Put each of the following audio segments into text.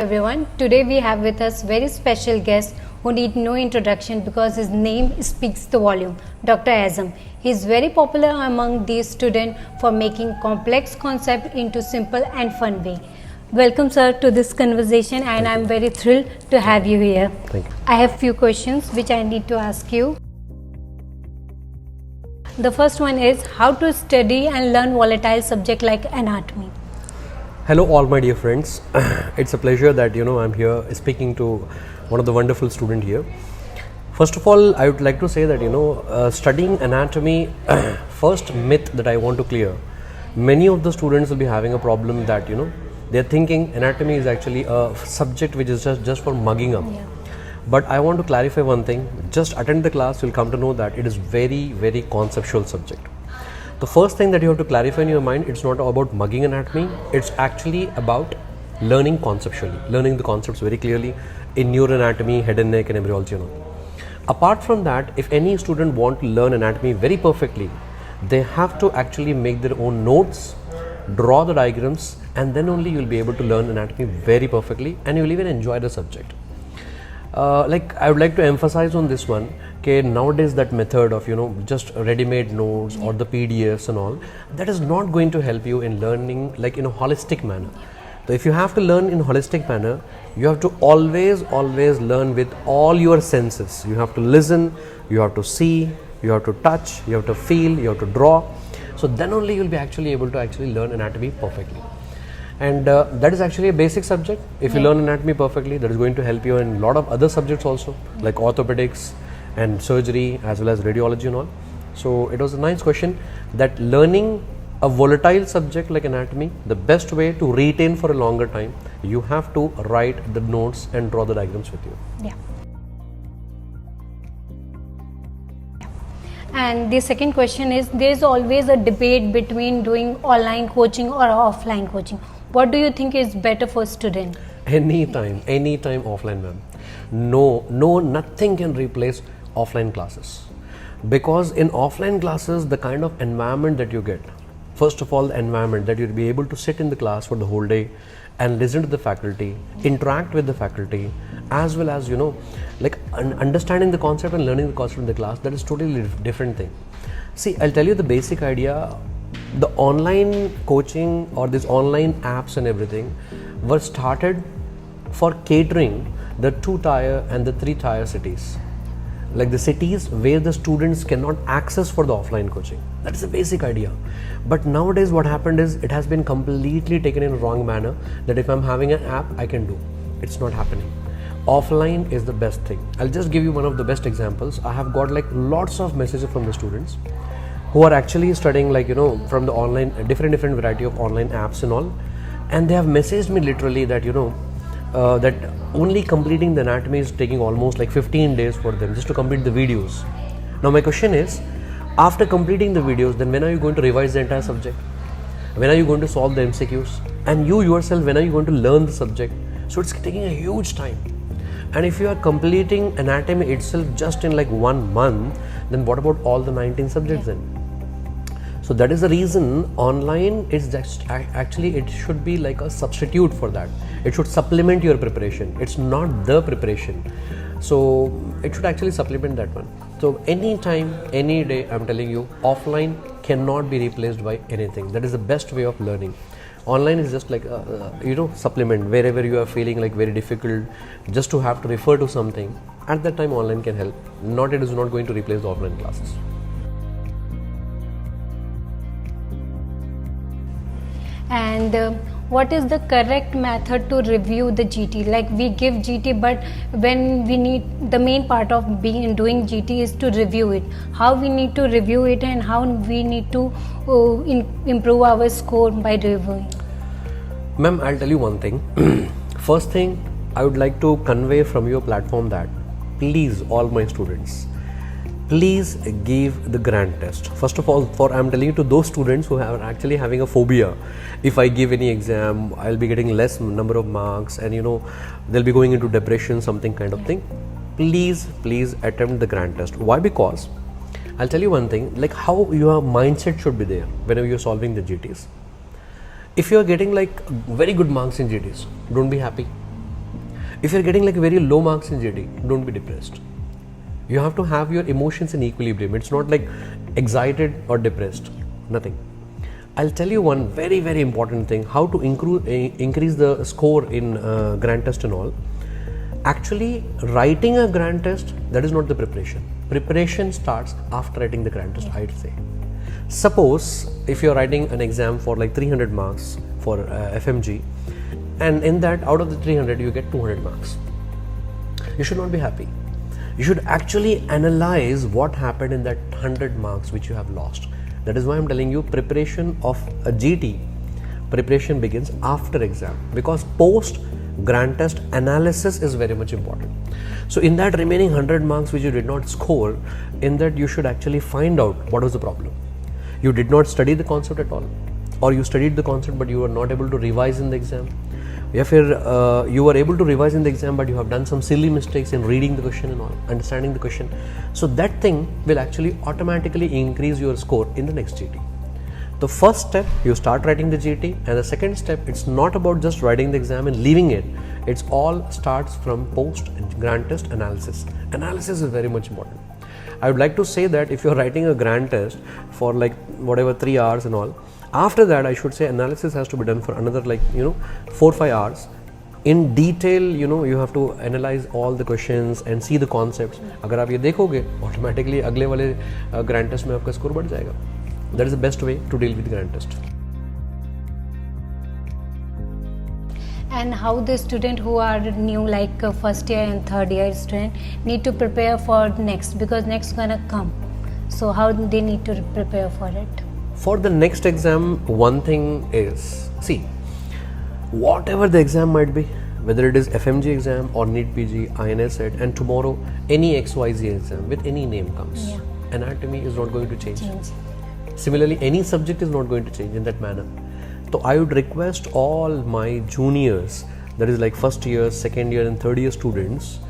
Everyone, today we have with us very special guest who need no introduction because his name speaks the volume, Dr. Azam. He is very popular among these students for making complex concepts into simple and fun way. Welcome sir to this conversation and I am very thrilled to have you here. Thank you. I have few questions which I need to ask you. The first one is how to study and learn volatile subject like anatomy. Hello all my dear friends. It's a pleasure that I'm here speaking to one of the wonderful student here. First of all, I would like to say that studying anatomy, first myth that I want to clear. Many of the students will be having a problem that they're thinking anatomy is actually a subject which is just for mugging up. Yeah. But I want to clarify one thing. Just attend the class, you'll come to know that it is very conceptual subject. The first thing that you have to clarify in your mind, it's not about mugging anatomy, it's actually about learning conceptually, learning the concepts very clearly in neuroanatomy, head and neck and embryology and all. Apart from that, if any student want to learn anatomy very perfectly, they have to actually make their own notes, draw the diagrams, and then only you'll be able to learn anatomy very perfectly and you'll even enjoy the subject. I would like to emphasize on this one, okay, nowadays that method of just ready-made notes or the PDFs and all, that is not going to help you in learning like in a holistic manner. So if you have to learn in a holistic manner, you have to always learn with all your senses. You have to listen, you have to see, you have to touch, you have to feel, you have to draw. So then only you'll be actually able to learn anatomy perfectly. And that is actually a basic subject. If you learn anatomy perfectly, that is going to help you in a lot of other subjects also, like orthopedics and surgery as well as radiology and all. So it was a nice question that learning a volatile subject like anatomy, the best way to retain for a longer time, you have to write the notes and draw the diagrams with you. Yeah. And the second question is, there is always a debate between doing online coaching or offline coaching. What do you think is better for student? Anytime offline, ma'am. No, nothing can replace offline classes. Because in offline classes, the kind of environment that you get, first of all, the environment that you'll be able to sit in the class for the whole day and listen to the faculty, interact with the faculty, as well as understanding the concept and learning the concept in the class, that is totally different thing. See, I'll tell you the basic idea. The online coaching or these online apps and everything were started for catering the 2-tier and the 3-tier cities, like the cities where the students cannot access for the offline coaching. That is the basic idea. But nowadays what happened is it has been completely taken in a wrong manner, that if I'm having an app, I can do. It's not happening. Offline is the best thing. I'll just give you one of the best examples. I have got lots of messages from the students who are actually studying from the online, different variety of online apps and all, and they have messaged me literally that that only completing the anatomy is taking almost 15 days for them just to complete the videos. Now my question is, after completing the videos, then when are you going to revise the entire subject? When are you going to solve the MCQs? And you yourself, when are you going to learn the subject? So it's taking a huge time. And if you are completing anatomy itself just in 1 month, then what about all the 19 subjects then? So that is the reason online is just actually it should be like a substitute for that. It should supplement your preparation. It's not the preparation. So it should actually supplement that one. So anytime, any day, I'm telling you, offline cannot be replaced by anything. That is the best way of learning. Online is just like supplement wherever you are feeling very difficult, just to have to refer to something. At that time, online can help. It is not going to replace the offline classes. And what is the correct method to review the GT? Like we give GT, but when we need, the main part of doing GT is to review it. How we need to review it and how we need to improve our score by reviewing? Ma'am, I'll tell you one thing. First thing, I would like to convey from your platform that please, all my students, please give the grand test. First of all, I'm telling you to those students who are actually having a phobia. If I give any exam, I'll be getting less number of marks and they'll be going into depression, something kind of thing. Please attempt the grand test. Why? Because I'll tell you one thing, how your mindset should be there whenever you're solving the GTs. If you're getting very good marks in GTs, don't be happy. If you're getting like very low marks in GT, don't be depressed. You have to have your emotions in equilibrium. It's not like excited or depressed, nothing. I'll tell you one very, very important thing, how to increase the score in grand test and all. Actually, writing a grand test, that is not the preparation. Preparation starts after writing the grand test, I'd say. Suppose if you're writing an exam for like 300 marks for FMG, and in that, out of the 300, you get 200 marks. You should not be happy. You should actually analyze what happened in that 100 marks which you have lost. That is why I'm telling you, preparation of a GT, preparation begins after exam, because post grand test analysis is very much important. So in that remaining 100 marks which you did not score, in that you should actually find out what was the problem. You did not study the concept at all, or you studied the concept but you were not able to revise in the exam. If you were able to revise in the exam but you have done some silly mistakes in reading the question and all, understanding the question, so that thing will actually automatically increase your score in the next GT. The first step, you start writing the GT, and the second step, it's not about just writing the exam and leaving it. It's all starts from post grand test analysis. Analysis is very much important. I would like to say that if you're writing a grand test for like whatever 3 hours and all, after that I should say analysis has to be done for another 4-5 hours. In detail, you have to analyze all the questions and see the concepts. अगर आप ये देखोगे, automatically अगले वाले grand test में आपका score बढ़ जाएगा. That is the best way to deal with grand test. And how the student who are new, like first year and third year student, need to prepare for next, because next gonna come. So how they need to prepare for it? For the next exam, one thing is, see, whatever the exam might be, whether it is FMG exam or NEET PG, INS set, and tomorrow any XYZ exam with any name comes, anatomy is not going to change. Similarly, any subject is not going to change in that manner. So I would request all my juniors, that is like first year, second year and third year students,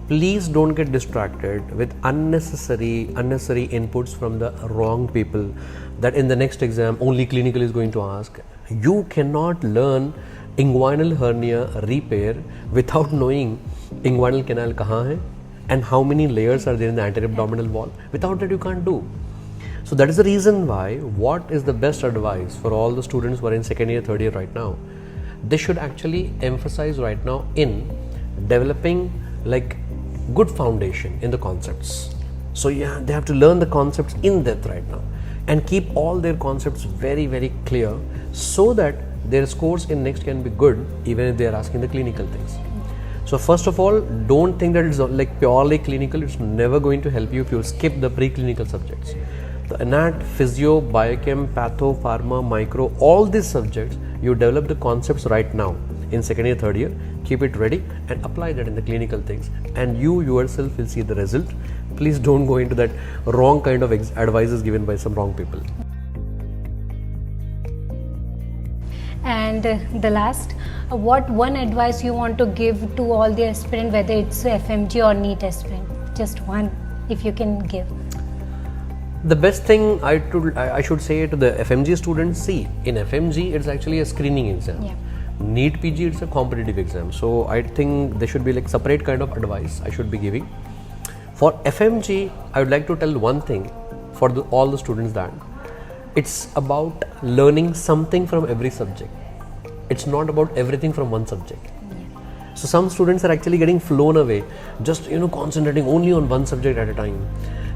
please don't get distracted with unnecessary inputs from the wrong people, that in the next exam only clinical is going to ask. You cannot learn inguinal hernia repair without knowing inguinal canal kahan hai and how many layers are there in the anterior abdominal wall. Without that you can't do. So that is the reason why, what is the best advice for all the students who are in second year, third year right now? They should actually emphasize right now in developing like good foundation in the concepts. So yeah, they have to learn the concepts in depth right now and keep all their concepts very, very clear, so that their scores in next can be good even if they are asking the clinical things. So first of all, don't think that it's like purely clinical. It's never going to help you if you skip the preclinical subjects. The anat, physio, biochem, patho, pharma, micro, all these subjects, you develop the concepts right now in second year, third year, keep it ready and apply that in the clinical things, and you yourself will see the result. Please don't go into that wrong kind of advices given by some wrong people. And the last, what one advice you want to give to all the aspirant, whether it's FMG or NEET aspirant? Just one, if you can give. The best thing I should say to the FMG students, see, in FMG it's actually a screening exam. NEET PG, it's a competitive exam. So I think there should be like separate kind of advice I should be giving. For FMG, I would like to tell one thing for all the students, that it's about learning something from every subject. It's not about everything from one subject. So some students are actually getting flown away, just concentrating only on one subject at a time,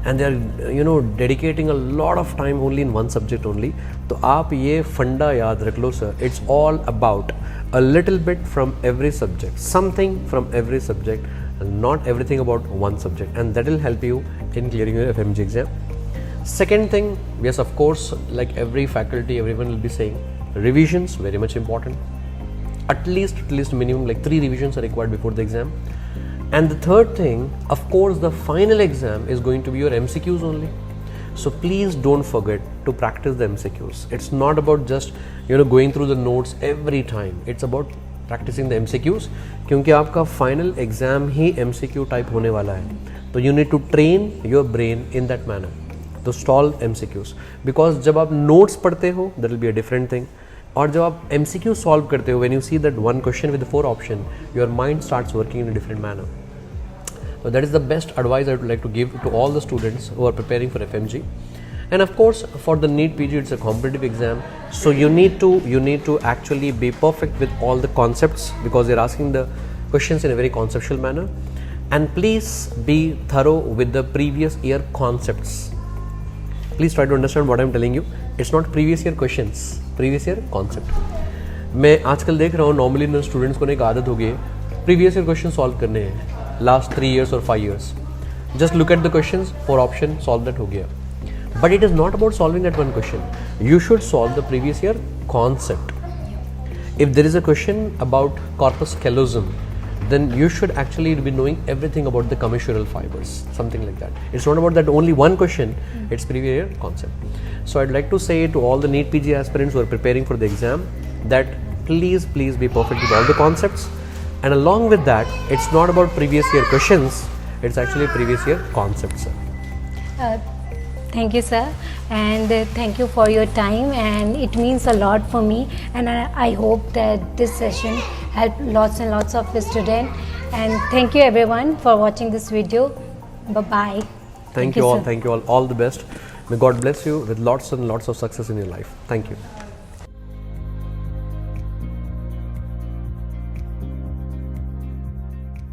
and they are dedicating a lot of time only in one subject only. So aap ye funda yaad rakh lo sir, it's all about a little bit from every subject, something from every subject, and not everything about one subject, and that will help you in clearing your FMG exam. Second thing, yes, of course, like every faculty, everyone will be saying, revisions very much important. At least minimum like 3 revisions are required before the exam. And the third thing, of course, the final exam is going to be your MCQs only. So please don't forget to practice the MCQs. It's not about just going through the notes every time. It's about practicing the MCQs, क्योंकि आपका final exam ही MCQ type होने वाला है. So you need to train your brain in that manner. तो solve MCQs, because जब आप notes पढ़ते हो, that will be a different thing. और जब आप MCQ सॉल्व करते हो, when you see that one question with 4 option, your mind starts working in a different manner. So that is the best advice I would like to give to all the students who are preparing for FMG. And of course, for the NEET PG, it's a competitive exam, so you need to actually be perfect with all the concepts, because they're asking the questions in a very conceptual manner. And please be thorough with the previous year concepts. Please try to understand what I'm telling you. It's not previous year questions, previous year concept. मैं आजकल देख रहा हूँ normally ना students को एक आदत हो गई है प्रीवियस ईयर क्वेश्चन सॉल्व करने हैं लास्ट 3 years और 5 years. Just look at the questions, 4 option, solve that हो गया. But it is not about solving that one question. You should solve the previous year concept. If there is a question about corpus callosum, then you should actually be knowing everything about the commissural fibers, something like that. It's not about that only one question, it's previous year concept. So I'd like to say to all the NEET PG aspirants who are preparing for the exam that please be perfect with all the concepts. And along with that, it's not about previous year questions, it's actually previous year concepts. Thank you, sir, and thank you for your time, and it means a lot for me, and I hope that this session helped lots and lots of the students. And thank you everyone for watching this video. Bye bye. Thank you all. sir. Thank you all. All the best. May God bless you with lots and lots of success in your life. Thank you.